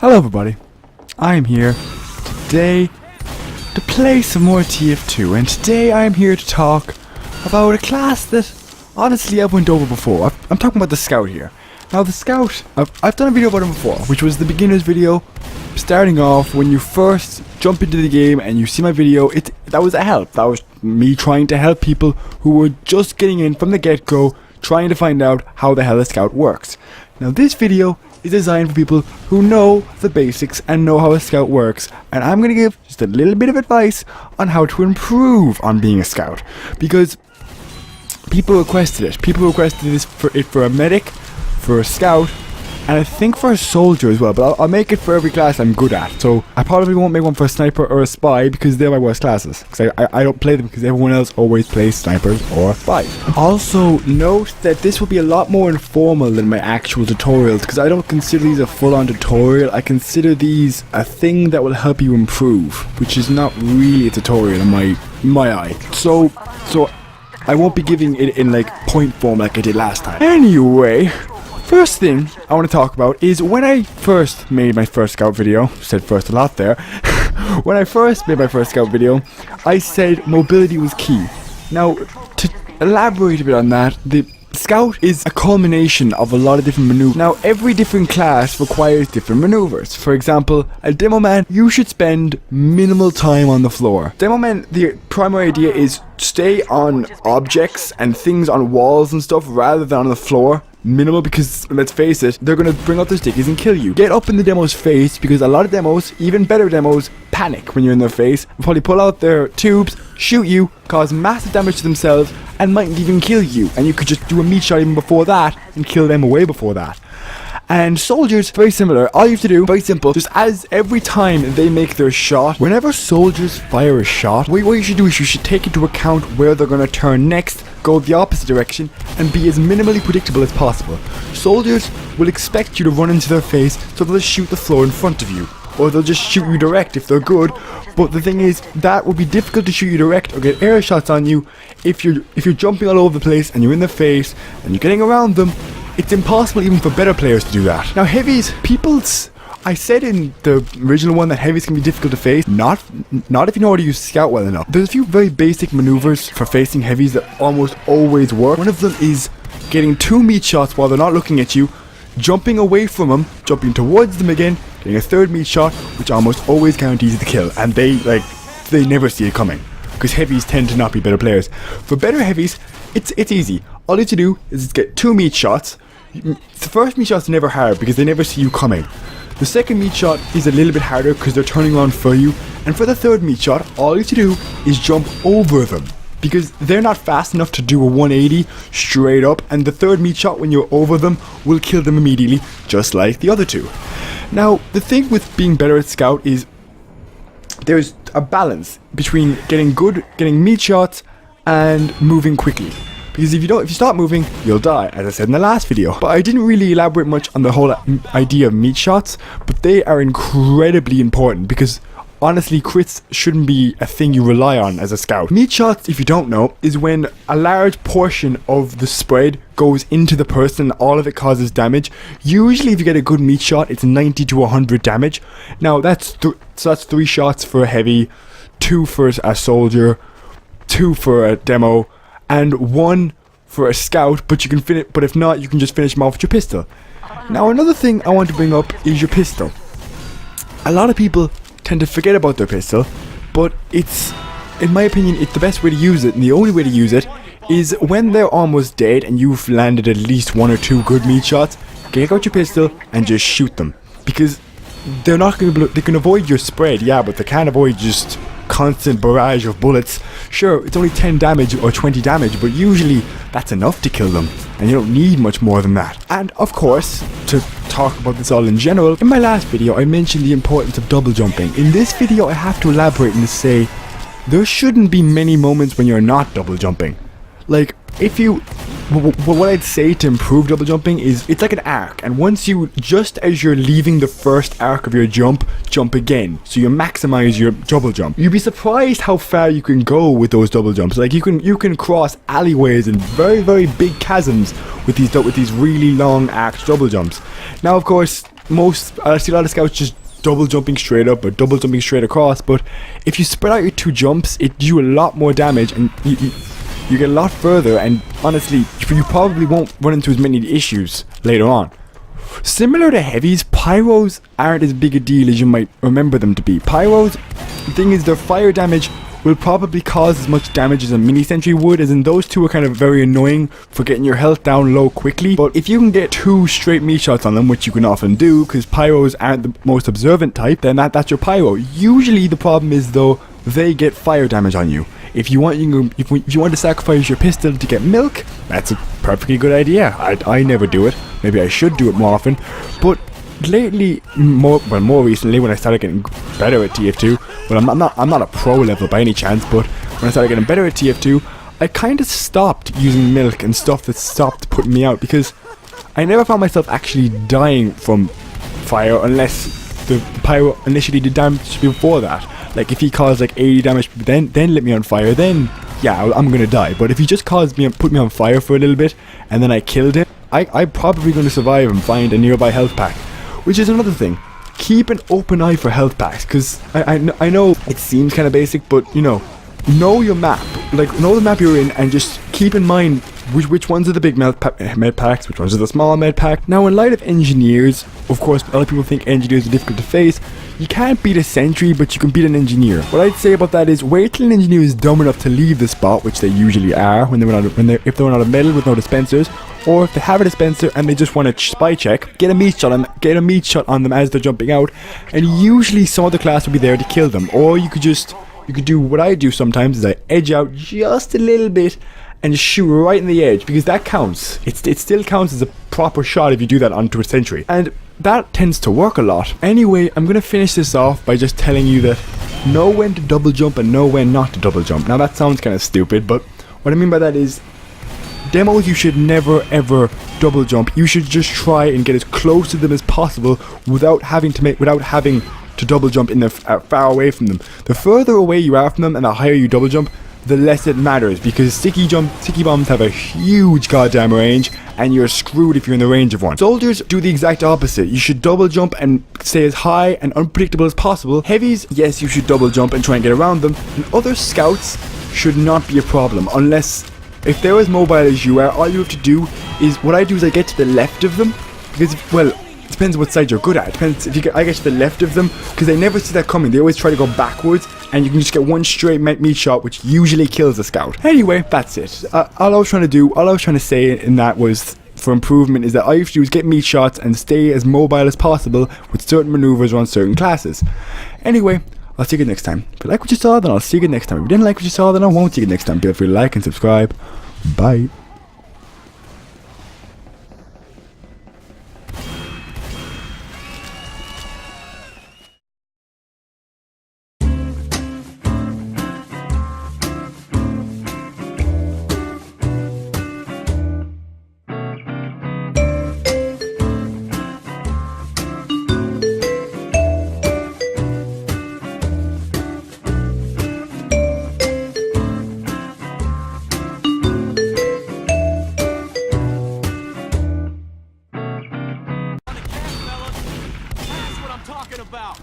Hello everybody, I'm here today to play some more TF2, and today I'm here to talk about a class that honestly I've went over before. I'm talking about the Scout here. Now the Scout, I've done a video about him before, which was the beginner's video, starting off when you first jump into the game and you see my video. That was a help. That was me trying to help people who were just getting in from the get-go, trying to find out how the hell a Scout works. Now this video is designed for people who know the basics and know how a Scout works, and I'm going to give just a little bit of advice on how to improve on being a Scout, because people requested it. People requested this for a medic, for a Scout, and I think for a soldier as well, but I'll make it for every class I'm good at. So I probably won't make one for a sniper or a spy because they're my worst classes, because I don't play them because everyone else always plays snipers or spies. Also note that this will be a lot more informal than my actual tutorials, because I don't consider these a full-on tutorial. I consider these a thing that will help you improve, which is not really a tutorial in my eye. So I won't be giving it in like point form like I did last time. Anyway, first thing I want to talk about is when I first made my first Scout video. Said first a lot there. When I first made my first Scout video, I said mobility was key. Now, to elaborate a bit on that, the Scout is a culmination of a lot of different maneuvers. Now, every different class requires different maneuvers. For example, a demo man, you should spend minimal time on the floor. Demo man, the primary idea is stay on objects and things on walls and stuff rather than on the floor. Minimal, because let's face it, they're going to bring out their stickies and kill you. Get up in the demo's face, because a lot of demos, even better demos, panic when you're in their face. They'll probably pull out their tubes, shoot you, cause massive damage to themselves, and mightn't even kill you. And you could just do a meat shot even before that and kill them away before that. And soldiers, very similar. All you have to do, very simple, just as every time they make their shot, whenever soldiers fire a shot, what you should do is you should take into account where they're going to turn next, go the opposite direction, and be as minimally predictable as possible. Soldiers will expect you to run into their face, so they'll shoot the floor in front of you, or they'll just shoot you direct if they're good. But the thing is, that will be difficult to shoot you direct or get air shots on you if you're jumping all over the place and you're in their face and you're getting around them. It's impossible even for better players to do that. Now heavies, I said in the original one that heavies can be difficult to face. Not if you know how to use Scout well enough. There's a few very basic maneuvers for facing heavies that almost always work. One of them is getting 2 meat shots while they're not looking at you, jumping away from them, jumping towards them again, getting a 3rd meat shot, which almost always guarantees the kill. And they never see it coming, because heavies tend to not be better players. For better heavies, it's easy. All you have to do is get 2 meat shots. The first meat shot's never hard because they never see you coming. The second meat shot is a little bit harder because they're turning around for you. And for the 3rd meat shot, all you have to do is jump over them, because they're not fast enough to do a 180 straight up, and the 3rd meat shot when you're over them will kill them immediately, just like the other 2. Now, the thing with being better at Scout is there's a balance between getting meat shots and moving quickly. Because if you stop moving, you'll die, as I said in the last video. But I didn't really elaborate much on the whole idea of meat shots, but they are incredibly important, because honestly, crits shouldn't be a thing you rely on as a Scout. Meat shots, if you don't know, is when a large portion of the spread goes into the person and all of it causes damage. Usually if you get a good meat shot, it's 90 to 100 damage. Now that's 3 shots for a heavy, 2 for a soldier, 2 for a demo, and 1 for a Scout, but you can finish. But if not, you can just finish them off with your pistol. Now, another thing I want to bring up is your pistol. A lot of people tend to forget about their pistol, but in my opinion, it's the best way to use it, and the only way to use it is when they're almost dead and you've landed at least 1 or 2 good meat shots. Get out your pistol and just shoot them, because they're not going to. They can avoid your spread, yeah, but they can't avoid just constant barrage of bullets. Sure, it's only 10 damage or 20 damage, but usually that's enough to kill them, and you don't need much more than that. And of course, to talk about this all in general, in my last video I mentioned the importance of double jumping. In this video I have to elaborate and say there shouldn't be many moments when you're not double jumping. Like, what I'd say to improve double jumping is, it's like an arc, and just as you're leaving the first arc of your jump again, so you maximize your double jump. You'd be surprised how far you can go with those double jumps. Like, you can cross alleyways and very, very big chasms with these really long arced double jumps. Now, of course, I see a lot of scouts just double jumping straight up or double jumping straight across, but if you spread out your 2 jumps, it do you a lot more damage, and you get a lot further, and honestly, you probably won't run into as many issues later on. Similar to heavies, pyros aren't as big a deal as you might remember them to be. Pyros, the thing is, their fire damage will probably cause as much damage as a mini sentry would, as in those two are kind of very annoying for getting your health down low quickly. But if you can get 2 straight meat shots on them, which you can often do because pyros aren't the most observant type, then that's your pyro. Usually the problem is though, they get fire damage on you. If you want to sacrifice your pistol to get milk, that's a perfectly good idea. I never do it. Maybe I should do it more often. But lately, more recently, when I started getting better at TF2, well, I'm not a pro level by any chance, but when I started getting better at TF2, I kind of stopped using milk and stuff that stopped putting me out, because I never found myself actually dying from fire unless the pyro initially did damage before that. Like if he caused like 80 damage, then lit me on fire, then yeah, I'm gonna die. But if he just put me on fire for a little bit, and then I killed him, I'm probably gonna survive and find a nearby health pack. Which is another thing. Keep an open eye for health packs, because I know it seems kind of basic, but you know your map. Like, know the map you're in, and just keep in mind which ones are the big med packs, which ones are the small med pack. Now, in light of engineers, of course, a lot of people think engineers are difficult to face. You can't beat a sentry, but you can beat an engineer. What I'd say about that is, wait till an engineer is dumb enough to leave the spot, which they usually are if they're on a medal with no dispensers, or if they have a dispenser and they just want to spy check, get a meat shot on them as they're jumping out, and usually some other class will be there to kill them. Or you could do what I do sometimes, is I edge out just a little bit and just shoot right in the edge, because that counts. It still counts as a proper shot if you do that onto a sentry, and that tends to work a lot. Anyway, I'm gonna finish this off by just telling you that know when to double jump and know when not to double jump. Now that sounds kind of stupid, but what I mean by that is, demos, you should never ever double jump. You should just try and get as close to them as possible without having to double jump in the far away from them. The further away you are from them and the higher you double jump, the less it matters, because sticky bombs have a huge goddamn range, and you're screwed if you're in the range of one. Soldiers do the exact opposite. You should double jump and stay as high and unpredictable as possible. Heavies, yes, you should double jump and try and get around them. And other scouts should not be a problem, unless if they're as mobile as you are. All you have to do is, what I do is I get to the left of them, because well, it depends what side you're good at. It depends if I get to the left of them, because they never see that coming. They always try to go backwards, and you can just get one straight meat shot, which usually kills the scout. Anyway, that's it. All I was trying to say in that was, for improvement, is that all you have to do is get meat shots and stay as mobile as possible with certain maneuvers on certain classes. Anyway, I'll see you next time. If you like what you saw, then I'll see you next time. If you didn't like what you saw, then I won't see you next time. Feel free to like and subscribe. Bye. Talking about.